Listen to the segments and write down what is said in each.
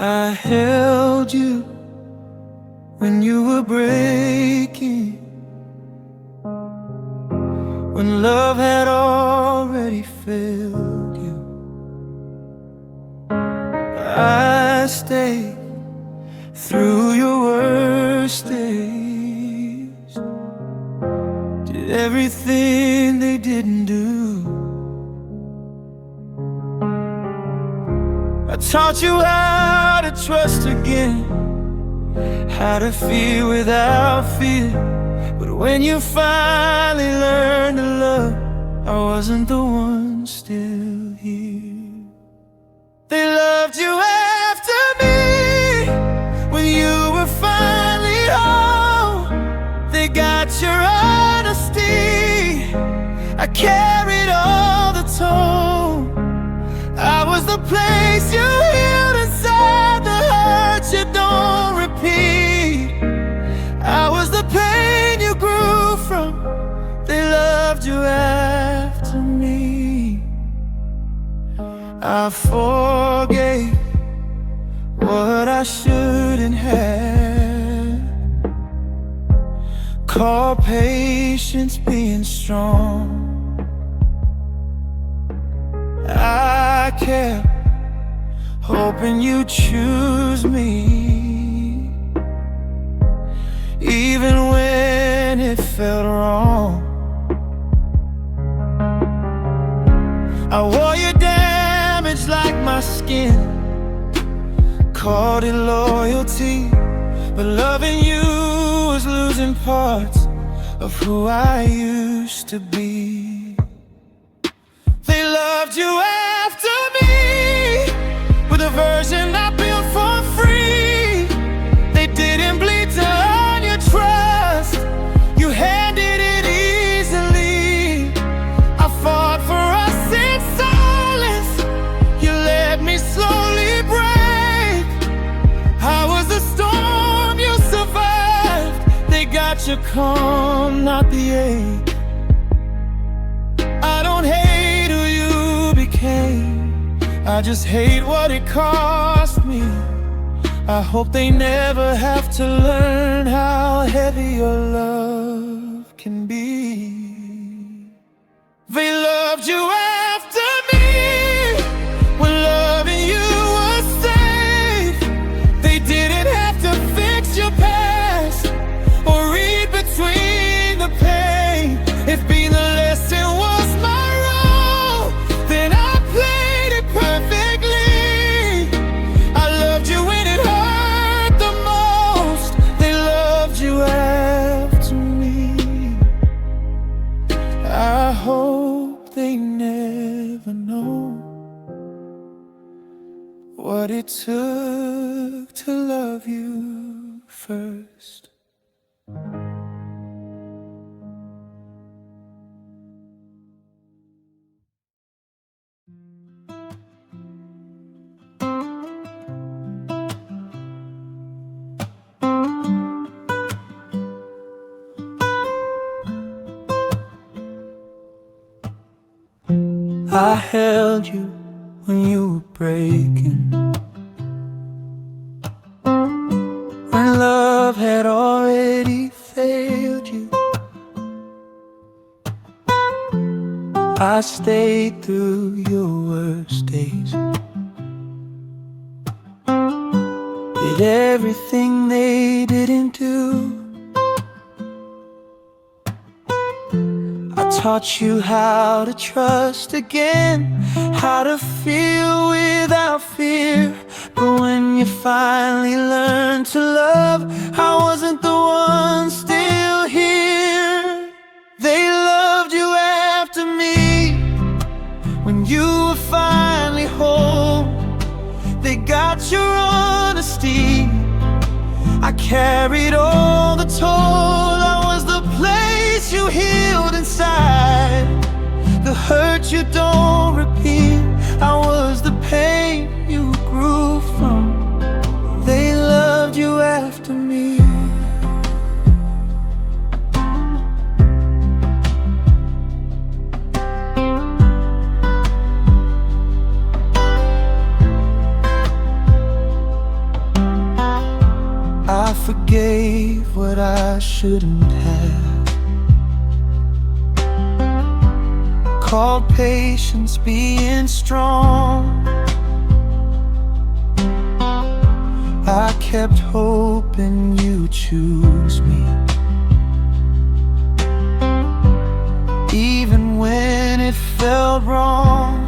I held you when you were breaking, when love had already failed you. I stayed through your worst days, did everything they didn't do. I taught you how to trust again, how to feel without fear. But when you finally learned to love, I wasn't the one still here. They loved you after me, when you were finally home. They got your honesty, I carried all the tone. I was the place you healed inside, the hurt you don't repeat. I was the pain you grew from. They loved you after me. I forgave what I shouldn't have. Call patience being strong. I kept hoping you'd choose me, even when it felt wrong. I wore your damage like my skin, called it loyalty, but loving you was losing parts of who I used to be. They loved you after me, with a version I built for free. They didn't bleed to earn your trust, you handed it easily. I fought for us in silence, you let me slowly break. I was the storm, you survived. They got you calm, not the ache. I don't hate who you became, I just hate what it cost me. I hope they never have to learn how heavy your love can be. They loved you after me, when loving you was safe. They didn't have to fix your past or read between the pain. If being the lesson was my role, then I played it perfectly. I loved you when it hurt the most. They loved you after me. I hope they never know what it took to love you first. I held you when you were breaking, when love had already failed you. I stayed through your worst days, did everything they didn't do. I taught you how to trust again, how to feel without fear. But when you finally learned to love, I wasn't the one still here. They loved you after me, when you were finally home. They got your honesty, I carried all the toll. I was the place you healed inside, the hurt you don't repeat. I was the pain you grew from. They loved you after me. I forgave what I shouldn't have. Called patience being strong. I kept hoping you'd choose me, even when it felt wrong.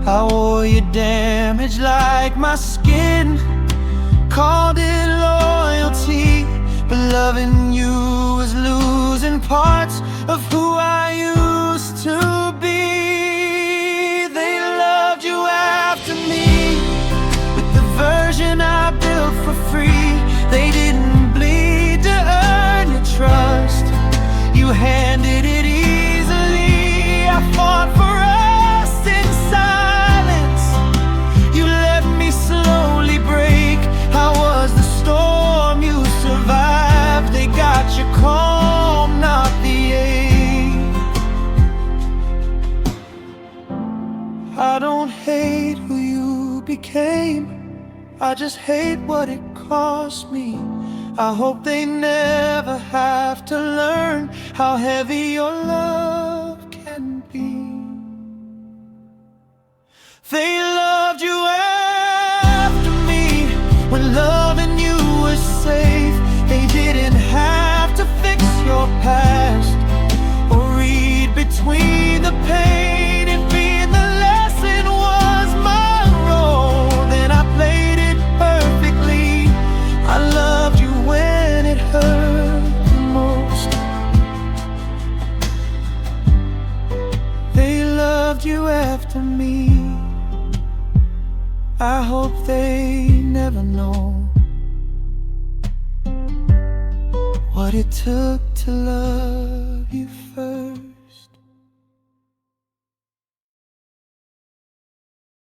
I wore your damage like my skin, called it loyalty, but loving you was losing parts of who I used to be. They loved you after me, with the version I built for free. They didn't bleed to earn your trust, you handed it easily. I fought for us in silence, you let me slowly break. I was the storm, you survived. They got you calm, not the ache. I don't hate who you became, I just hate what it cost me. I hope they never have to learn how heavy your love can be. They loved you after me, when loving you was safe. They didn't have to fix your past or read between the pain, and being the lesson was my role. Then I played it perfectly. I loved you when it hurt the most. They loved you after me, I hope they never know what it took to love you first.